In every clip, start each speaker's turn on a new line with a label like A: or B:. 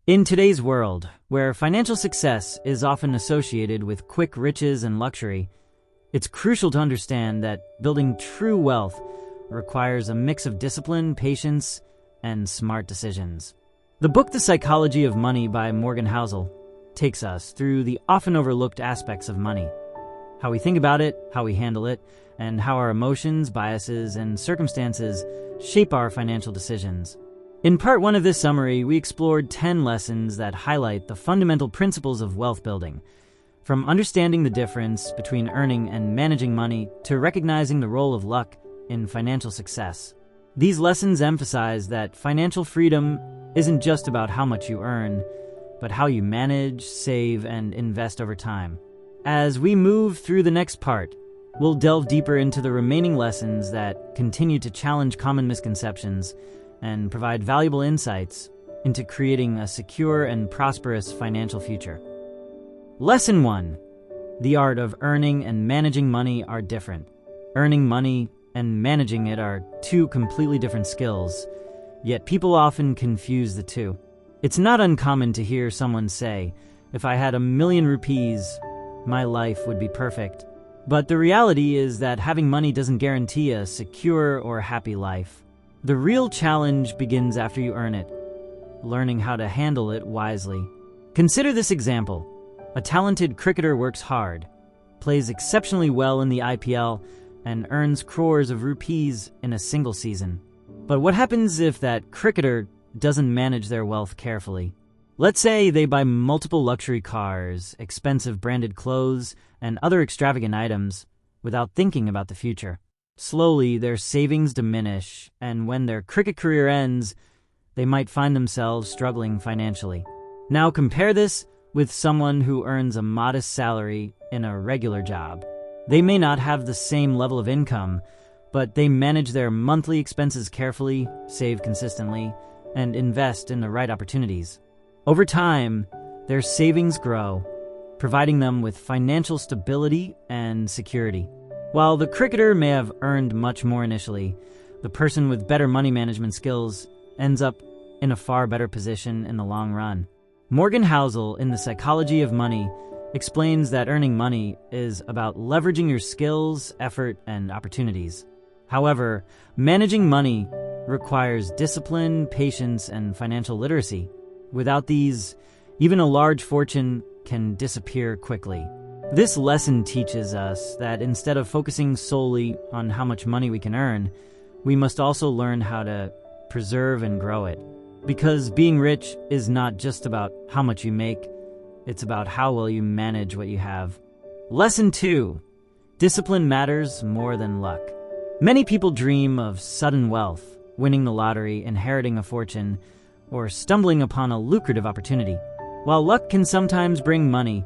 A: In today's world, where financial success is often associated with quick riches and luxury, it's crucial to understand that building true wealth requires a mix of discipline, patience, and smart decisions. The book The Psychology of Money by Morgan Housel takes us through the often overlooked aspects of money: how we think about it, how we handle it, and how our emotions, biases, and circumstances shape our financial decisions. In part 1 of this summary, we explored 10 lessons that highlight the fundamental principles of wealth building, from understanding the difference between earning and managing money to recognizing the role of luck in financial success. These lessons emphasize that financial freedom isn't just about how much you earn, but how you manage, save, and invest over time. As we move through the next part, we'll delve deeper into the remaining lessons that continue to challenge common misconceptions and provide valuable insights into creating a secure and prosperous financial future. Lesson 1. The art of earning and managing money are different. Earning money and managing it are two completely different skills, yet people often confuse the two. It's not uncommon to hear someone say, "If I had 1,000,000 rupees, my life would be perfect." But the reality is that having money doesn't guarantee a secure or happy life. The real challenge begins after you earn it, learning how to handle it wisely. Consider this example. A talented cricketer works hard, plays exceptionally well in the IPL, and earns crores of rupees in a single season. But what happens if that cricketer doesn't manage their wealth carefully? Let's say they buy multiple luxury cars, expensive branded clothes, and other extravagant items without thinking about the future. Slowly, their savings diminish, and when their cricket career ends, they might find themselves struggling financially. Now compare this with someone who earns a modest salary in a regular job. They may not have the same level of income, but they manage their monthly expenses carefully, save consistently, and invest in the right opportunities. Over time, their savings grow, providing them with financial stability and security. While the cricketer may have earned much more initially, the person with better money management skills ends up in a far better position in the long run. Morgan Housel, in The Psychology of Money, explains that earning money is about leveraging your skills, effort, and opportunities. However, managing money requires discipline, patience, and financial literacy. Without these, even a large fortune can disappear quickly. This lesson teaches us that instead of focusing solely on how much money we can earn, we must also learn how to preserve and grow it. Because being rich is not just about how much you make, it's about how well you manage what you have. Lesson 2. Discipline matters more than luck. Many people dream of sudden wealth, winning the lottery, inheriting a fortune, or stumbling upon a lucrative opportunity. While luck can sometimes bring money,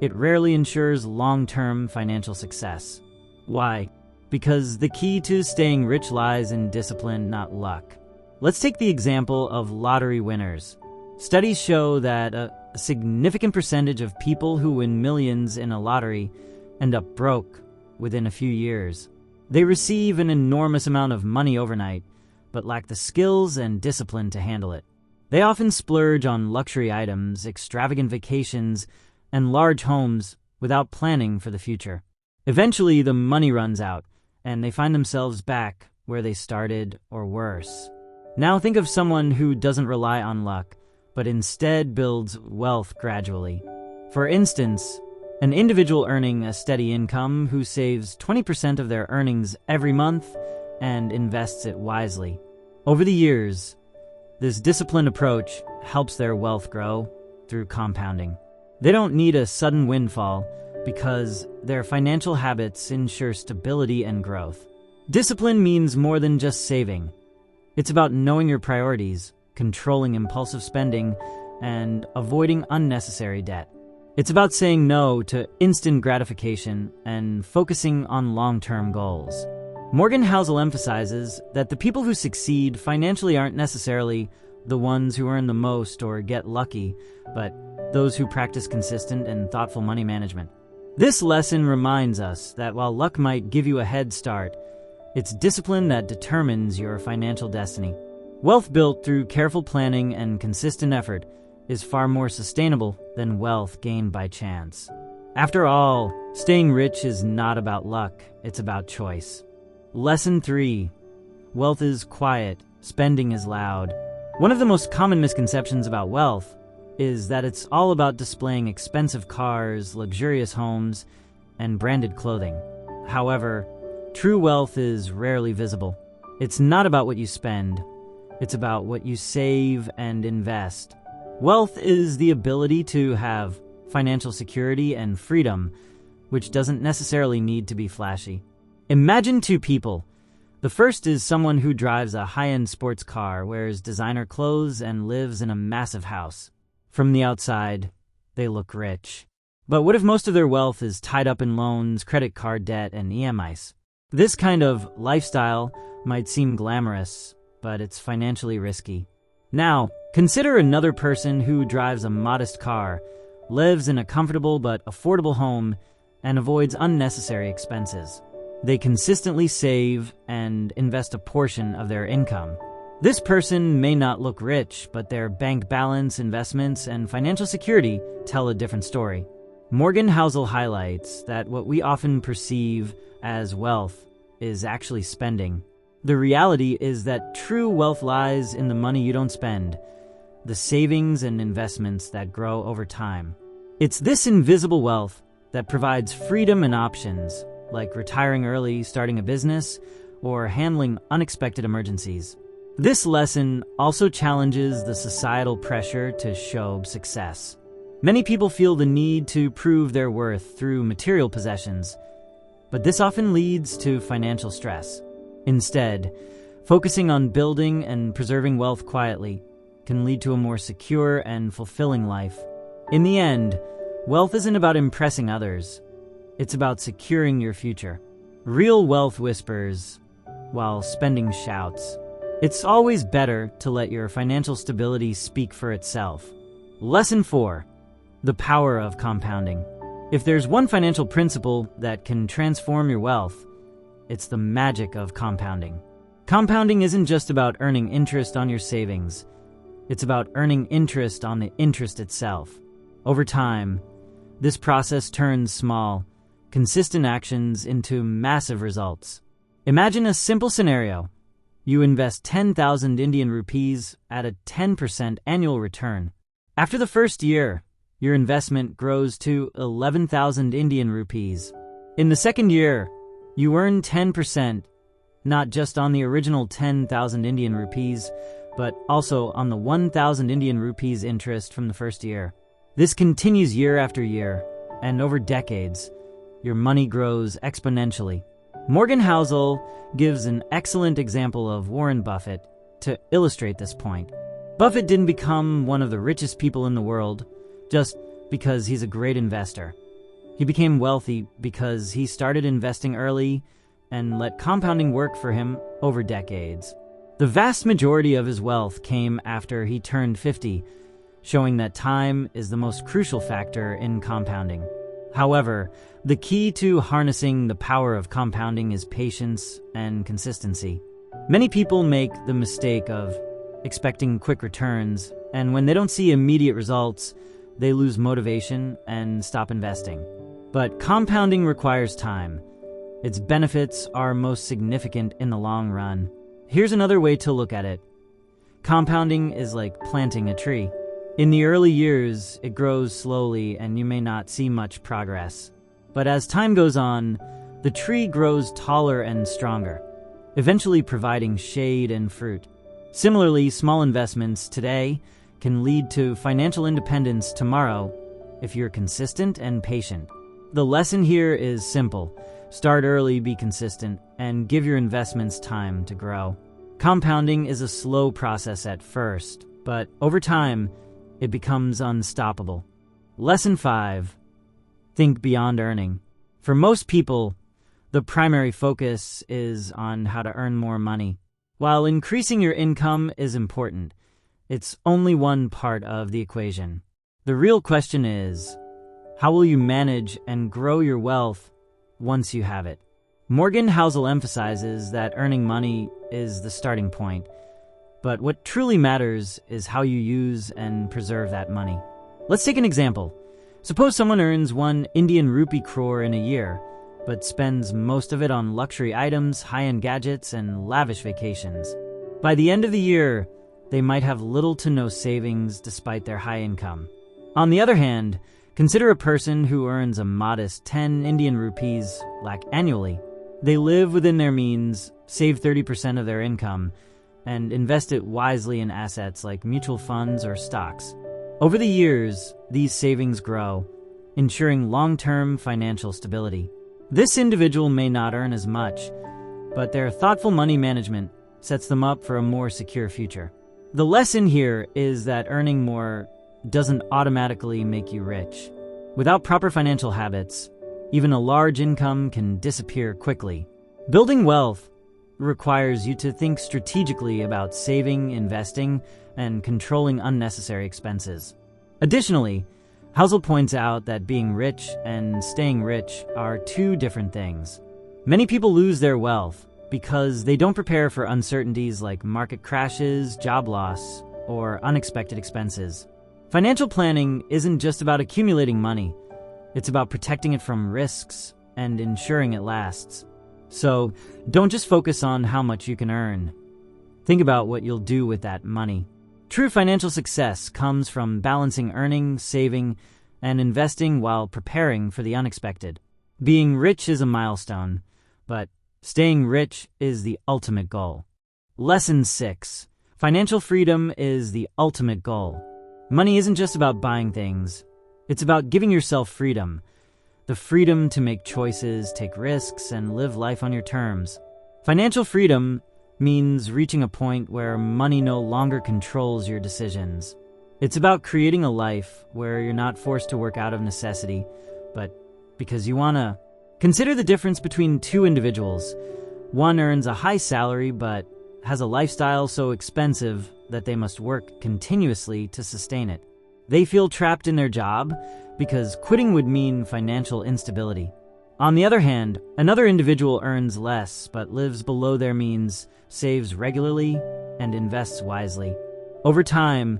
A: it rarely ensures long-term financial success. Why? Because the key to staying rich lies in discipline, not luck. Let's take the example of lottery winners. Studies show that a significant percentage of people who win millions in a lottery end up broke within a few years. They receive an enormous amount of money overnight, but lack the skills and discipline to handle it. They often splurge on luxury items, extravagant vacations, and large homes without planning for the future. Eventually, the money runs out, and they find themselves back where they started or worse. Now think of someone who doesn't rely on luck, but instead builds wealth gradually. For instance, an individual earning a steady income who saves 20% of their earnings every month and invests it wisely. Over the years, this disciplined approach helps their wealth grow through compounding. They don't need a sudden windfall because their financial habits ensure stability and growth. Discipline means more than just saving. It's about knowing your priorities, controlling impulsive spending, and avoiding unnecessary debt. It's about saying no to instant gratification and focusing on long-term goals. Morgan Housel emphasizes that the people who succeed financially aren't necessarily the ones who earn the most or get lucky, but those who practice consistent and thoughtful money management. This lesson reminds us that while luck might give you a head start, it's discipline that determines your financial destiny. Wealth built through careful planning and consistent effort is far more sustainable than wealth gained by chance. After all, staying rich is not about luck, it's about choice. Lesson 3. Wealth is quiet, spending is loud. One of the most common misconceptions about wealth is that it's all about displaying expensive cars, luxurious homes, and branded clothing. However, true wealth is rarely visible. It's not about what you spend, it's about what you save and invest. Wealth is the ability to have financial security and freedom, which doesn't necessarily need to be flashy. Imagine two people. The first is someone who drives a high-end sports car, wears designer clothes, and lives in a massive house. From the outside, they look rich. But what if most of their wealth is tied up in loans, credit card debt, and EMIs? This kind of lifestyle might seem glamorous, but it's financially risky. Now, consider another person who drives a modest car, lives in a comfortable but affordable home, and avoids unnecessary expenses. They consistently save and invest a portion of their income. This person may not look rich, but their bank balance, investments, and financial security tell a different story. Morgan Housel highlights that what we often perceive as wealth is actually spending. The reality is that true wealth lies in the money you don't spend, the savings and investments that grow over time. It's this invisible wealth that provides freedom and options, like retiring early, starting a business, or handling unexpected emergencies. This lesson also challenges the societal pressure to show success. Many people feel the need to prove their worth through material possessions, but this often leads to financial stress. Instead, focusing on building and preserving wealth quietly can lead to a more secure and fulfilling life. In the end, wealth isn't about impressing others. It's about securing your future. Real wealth whispers, while spending shouts. It's always better to let your financial stability speak for itself. Lesson 4. The power of compounding. If there's one financial principle that can transform your wealth, it's the magic of compounding. Compounding isn't just about earning interest on your savings. It's about earning interest on the interest itself. Over time, this process turns small, consistent actions into massive results. Imagine a simple scenario. You invest 10,000 Indian rupees at a 10% annual return. After the first year, your investment grows to 11,000 Indian rupees. In the second year, you earn 10%, not just on the original 10,000 Indian rupees, but also on the 1,000 Indian rupees interest from the first year. This continues year after year, and over decades, your money grows exponentially. Morgan Housel gives an excellent example of Warren Buffett to illustrate this point. Buffett didn't become one of the richest people in the world just because he's a great investor. He became wealthy because he started investing early and let compounding work for him over decades. The vast majority of his wealth came after he turned 50, showing that time is the most crucial factor in compounding. However, the key to harnessing the power of compounding is patience and consistency. Many people make the mistake of expecting quick returns, and when they don't see immediate results, they lose motivation and stop investing. But compounding requires time. Its benefits are most significant in the long run. Here's another way to look at it. Compounding is like planting a tree. In the early years, it grows slowly and you may not see much progress. But as time goes on, the tree grows taller and stronger, eventually providing shade and fruit. Similarly, small investments today can lead to financial independence tomorrow if you're consistent and patient. The lesson here is simple. Start early, be consistent, and give your investments time to grow. Compounding is a slow process at first, but over time, it becomes unstoppable. Lesson 5. Think beyond earning. For most people, the primary focus is on how to earn more money. While increasing your income is important, it's only one part of the equation. The real question is, how will you manage and grow your wealth once you have it? Morgan Housel emphasizes that earning money is the starting point, But what truly matters is how you use and preserve that money. Let's take an example. Suppose someone earns 1 Indian rupee crore in a year, but spends most of it on luxury items, high-end gadgets, and lavish vacations. By the end of the year, they might have little to no savings despite their high income. On the other hand, consider a person who earns a modest 10 Indian rupees annually. They live within their means, save 30% of their income, and invest it wisely in assets like mutual funds or stocks. Over the years, these savings grow, ensuring long-term financial stability. This individual may not earn as much, but their thoughtful money management sets them up for a more secure future. The lesson here is that earning more doesn't automatically make you rich. Without proper financial habits, even a large income can disappear quickly. Building wealth requires you to think strategically about saving, investing, and controlling unnecessary expenses. Additionally, Housel points out that being rich and staying rich are 2 different things. Many people lose their wealth because they don't prepare for uncertainties like market crashes, job loss, or unexpected expenses. Financial planning isn't just about accumulating money. It's about protecting it from risks and ensuring it lasts. So, don't just focus on how much you can earn. Think about what you'll do with that money. True financial success comes from balancing earning, saving, and investing while preparing for the unexpected. Being rich is a milestone, but staying rich is the ultimate goal. Lesson 6. Financial freedom is the ultimate goal. Money isn't just about buying things. It's about giving yourself freedom. The freedom to make choices, take risks, and live life on your terms. Financial freedom means reaching a point where money no longer controls your decisions. It's about creating a life where you're not forced to work out of necessity, but because you wanna. Consider the difference between 2 individuals. One earns a high salary but has a lifestyle so expensive that they must work continuously to sustain it. They feel trapped in their job because quitting would mean financial instability. On the other hand, another individual earns less but lives below their means, saves regularly, and invests wisely. Over time,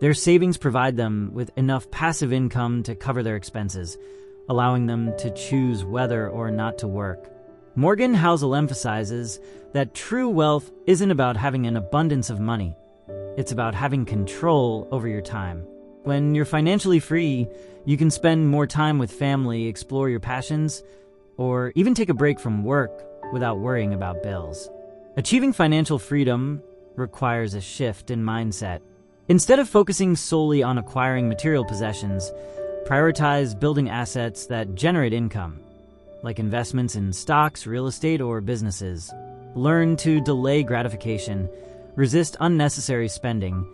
A: their savings provide them with enough passive income to cover their expenses, allowing them to choose whether or not to work. Morgan Housel emphasizes that true wealth isn't about having an abundance of money. It's about having control over your time. When you're financially free, you can spend more time with family, explore your passions, or even take a break from work without worrying about bills. Achieving financial freedom requires a shift in mindset. Instead of focusing solely on acquiring material possessions, prioritize building assets that generate income, like investments in stocks, real estate, or businesses. Learn to delay gratification, resist unnecessary spending,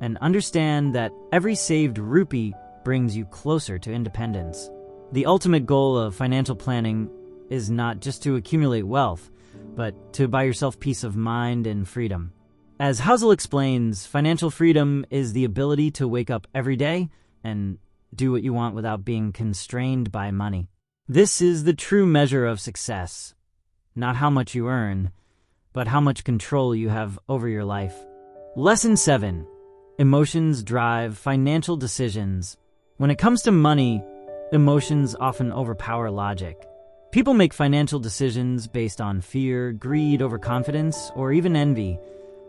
A: and understand that every saved rupee brings you closer to independence. The ultimate goal of financial planning is not just to accumulate wealth, but to buy yourself peace of mind and freedom. As Housel explains, financial freedom is the ability to wake up every day and do what you want without being constrained by money. This is the true measure of success, not how much you earn, but how much control you have over your life. Lesson 7. Emotions drive financial decisions. When it comes to money, emotions often overpower logic. People make financial decisions based on fear, greed, overconfidence, or even envy,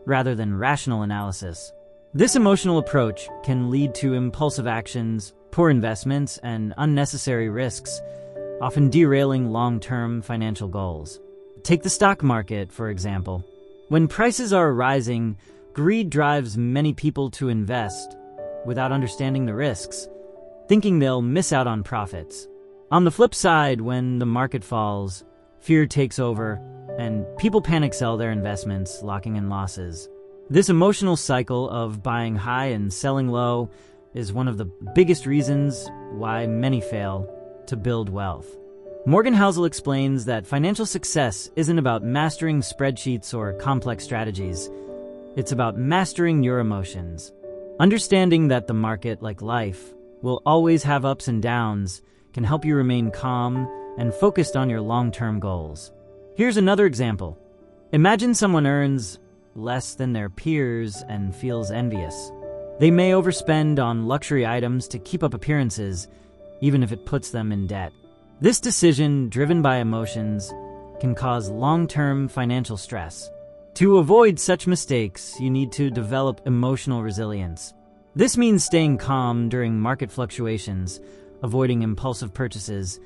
A: rather than rational analysis. This emotional approach can lead to impulsive actions, poor investments, and unnecessary risks, often derailing long-term financial goals. Take the stock market, for example. When prices are rising, greed drives many people to invest without understanding the risks, thinking they'll miss out on profits. On the flip side, when the market falls, fear takes over, and people panic sell their investments, locking in losses. This emotional cycle of buying high and selling low is one of the biggest reasons why many fail to build wealth. Morgan Housel explains that financial success isn't about mastering spreadsheets or complex strategies. It's about mastering your emotions. Understanding that the market, like life, will always have ups and downs can help you remain calm and focused on your long-term goals. Here's another example. Imagine someone earns less than their peers and feels envious. They may overspend on luxury items to keep up appearances, even if it puts them in debt. This decision, driven by emotions, can cause long-term financial stress. To avoid such mistakes, you need to develop emotional resilience. This means staying calm during market fluctuations, avoiding impulsive purchases,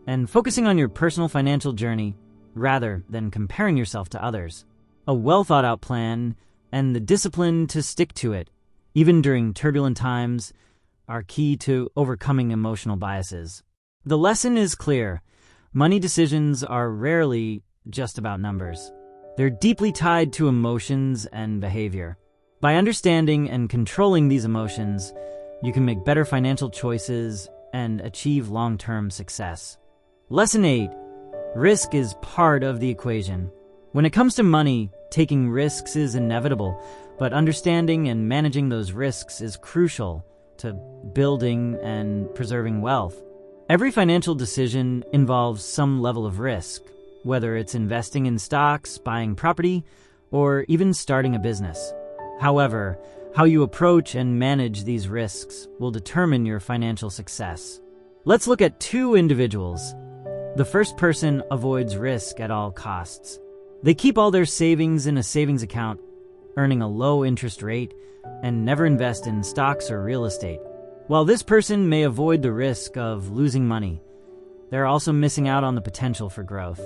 A: and focusing on your personal financial journey rather than comparing yourself to others. A well-thought-out plan and the discipline to stick to it, even during turbulent times, are key to overcoming emotional biases. The lesson is clear. Money decisions are rarely just about numbers. They're deeply tied to emotions and behavior. By understanding and controlling these emotions, you can make better financial choices and achieve long-term success. Lesson 8. Risk is part of the equation. When it comes to money, taking risks is inevitable, but understanding and managing those risks is crucial to building and preserving wealth. Every financial decision involves some level of risk, whether it's investing in stocks, buying property, or even starting a business. However, how you approach and manage these risks will determine your financial success. Let's look at two individuals. The first person avoids risk at all costs. They keep all their savings in a savings account, earning a low interest rate, and never invest in stocks or real estate. While this person may avoid the risk of losing money, they're also missing out on the potential for growth.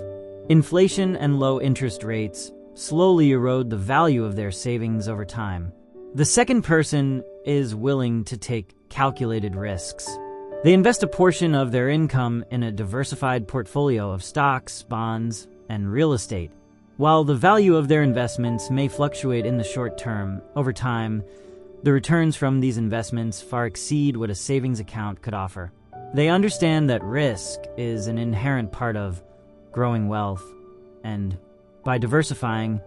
A: Inflation and low interest rates slowly erode the value of their savings over time. The second person is willing to take calculated risks. They invest a portion of their income in a diversified portfolio of stocks, bonds, and real estate. While the value of their investments may fluctuate in the short term, over time, the returns from these investments far exceed what a savings account could offer. They understand that risk is an inherent part of growing wealth, and by diversifying,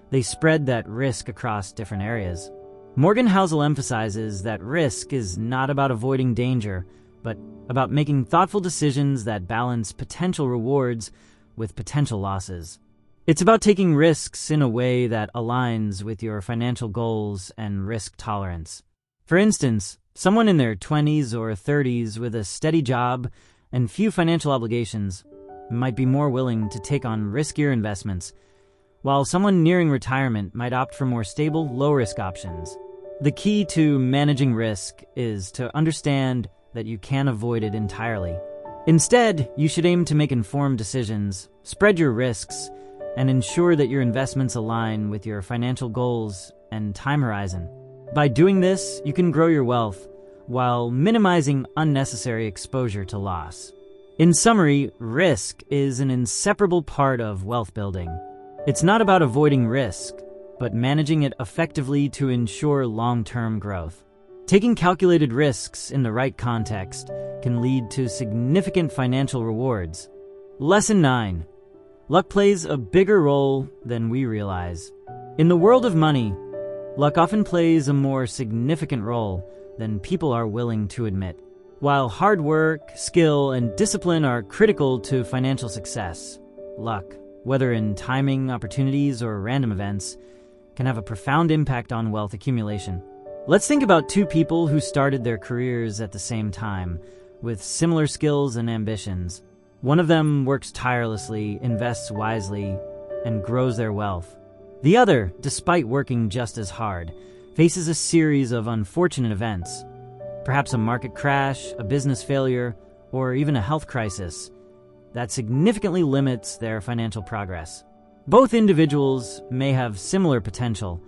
A: they spread that risk across different areas. Morgan Housel emphasizes that risk is not about avoiding danger, but about making thoughtful decisions that balance potential rewards with potential losses. It's about taking risks in a way that aligns with your financial goals and risk tolerance. For instance, someone in their 20s or 30s with a steady job and few financial obligations might be more willing to take on riskier investments, while someone nearing retirement might opt for more stable, low-risk options. The key to managing risk is to understand that you can't avoid it entirely. Instead, you should aim to make informed decisions, spread your risks, and ensure that your investments align with your financial goals and time horizon. By doing this, you can grow your wealth while minimizing unnecessary exposure to loss. In summary, risk is an inseparable part of wealth building. It's not about avoiding risk, but managing it effectively to ensure long-term growth. Taking calculated risks in the right context can lead to significant financial rewards. Lesson 9. Luck plays a bigger role than we realize. In the world of money, luck often plays a more significant role than people are willing to admit. While hard work, skill, and discipline are critical to financial success, luck, whether in timing, opportunities, or random events, can have a profound impact on wealth accumulation. Let's think about two people who started their careers at the same time, with similar skills and ambitions. One of them works tirelessly, invests wisely, and grows their wealth. The other, despite working just as hard, faces a series of unfortunate events. Perhaps a market crash, a business failure, or even a health crisis that significantly limits their financial progress. Both individuals may have similar potential,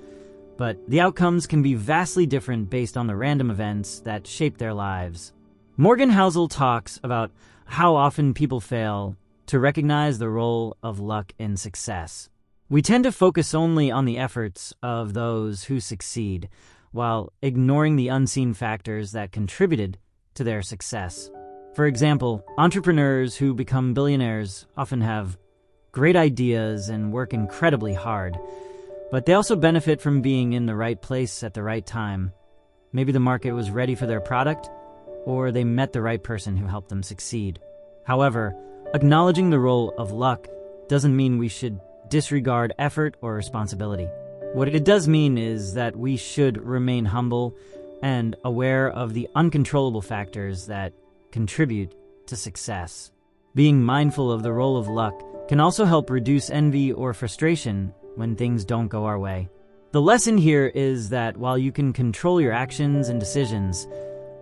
A: but the outcomes can be vastly different based on the random events that shape their lives. Morgan Housel talks about how often people fail to recognize the role of luck in success. We tend to focus only on the efforts of those who succeed, while ignoring the unseen factors that contributed to their success. For example, entrepreneurs who become billionaires often have great ideas and work incredibly hard, but they also benefit from being in the right place at the right time. Maybe the market was ready for their product, or they met the right person who helped them succeed. However, acknowledging the role of luck doesn't mean we should disregard effort or responsibility. What it does mean is that we should remain humble and aware of the uncontrollable factors that contribute to success. Being mindful of the role of luck can also help reduce envy or frustration when things don't go our way. The lesson here is that while you can control your actions and decisions,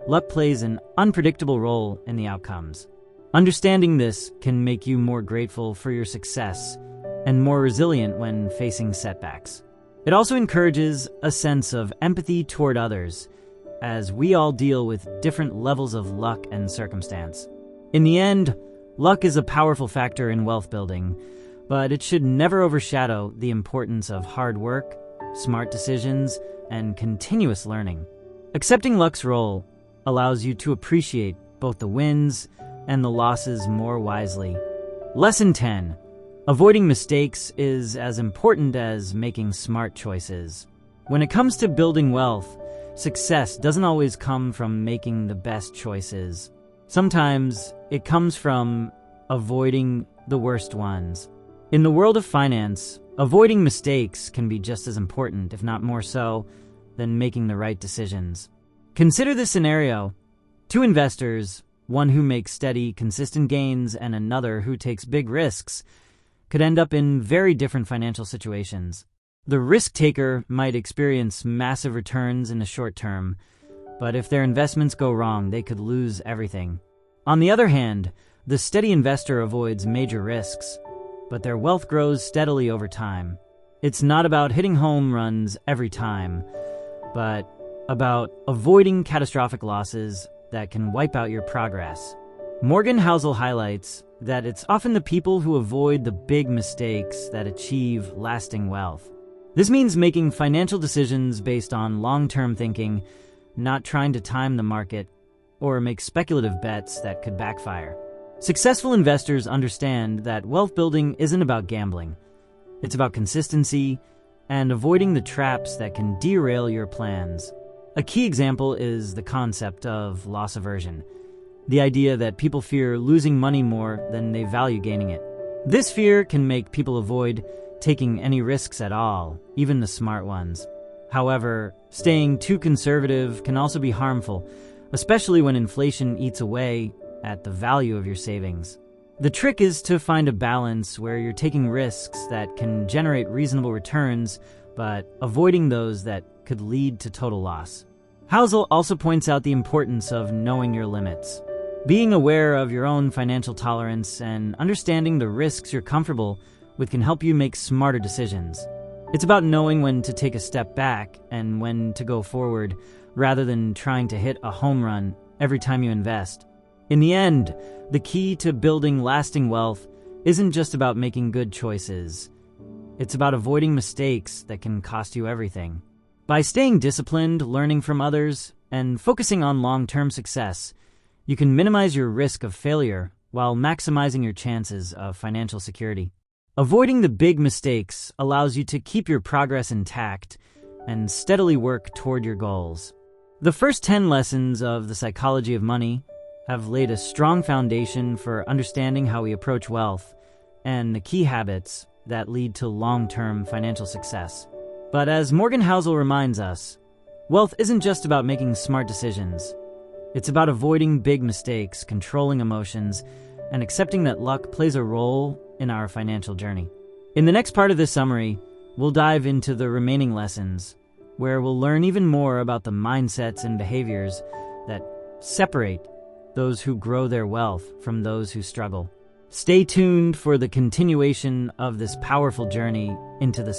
A: luck plays an unpredictable role in the outcomes. Understanding this can make you more grateful for your success and more resilient when facing setbacks. It also encourages a sense of empathy toward others, as we all deal with different levels of luck and circumstance. In the end, luck is a powerful factor in wealth building, but it should never overshadow the importance of hard work, smart decisions, and continuous learning. Accepting luck's role allows you to appreciate both the wins and the losses more wisely. Lesson 10. Avoiding mistakes is as important as making smart choices. When it comes to building wealth, success doesn't always come from making the best choices. Sometimes it comes from avoiding the worst ones. In the world of finance, avoiding mistakes can be just as important, if not more so, than making the right decisions. Consider this scenario. Two investors, one who makes steady, consistent gains and another who takes big risks, could end up in very different financial situations. The risk taker might experience massive returns in the short term, but if their investments go wrong, they could lose everything. On the other hand, the steady investor avoids major risks, but their wealth grows steadily over time. It's not about hitting home runs every time, but about avoiding catastrophic losses that can wipe out your progress. Morgan Housel highlights that it's often the people who avoid the big mistakes that achieve lasting wealth. This means making financial decisions based on long-term thinking, not trying to time the market or make speculative bets that could backfire. Successful investors understand that wealth building isn't about gambling. It's about consistency and avoiding the traps that can derail your plans. A key example is the concept of loss aversion, the idea that people fear losing money more than they value gaining it. This fear can make people avoid taking any risks at all, even the smart ones. However, staying too conservative can also be harmful, especially when inflation eats away at the value of your savings. The trick is to find a balance where you're taking risks that can generate reasonable returns, but avoiding those that could lead to total loss. Housel also points out the importance of knowing your limits. Being aware of your own financial tolerance and understanding the risks you're comfortable with can help you make smarter decisions. It's about knowing when to take a step back and when to go forward, rather than trying to hit a home run every time you invest. In the end, the key to building lasting wealth isn't just about making good choices. It's about avoiding mistakes that can cost you everything. By staying disciplined, learning from others, and focusing on long-term success, you can minimize your risk of failure while maximizing your chances of financial security. Avoiding the big mistakes allows you to keep your progress intact and steadily work toward your goals. The first 10 lessons of The Psychology of Money have laid a strong foundation for understanding how we approach wealth and the key habits that lead to long-term financial success. But as Morgan Housel reminds us, wealth isn't just about making smart decisions. It's about avoiding big mistakes, controlling emotions, and accepting that luck plays a role in our financial journey. In the next part of this summary, we'll dive into the remaining lessons, where we'll learn even more about the mindsets and behaviors that separate those who grow their wealth from those who struggle. Stay tuned for the continuation of this powerful journey into the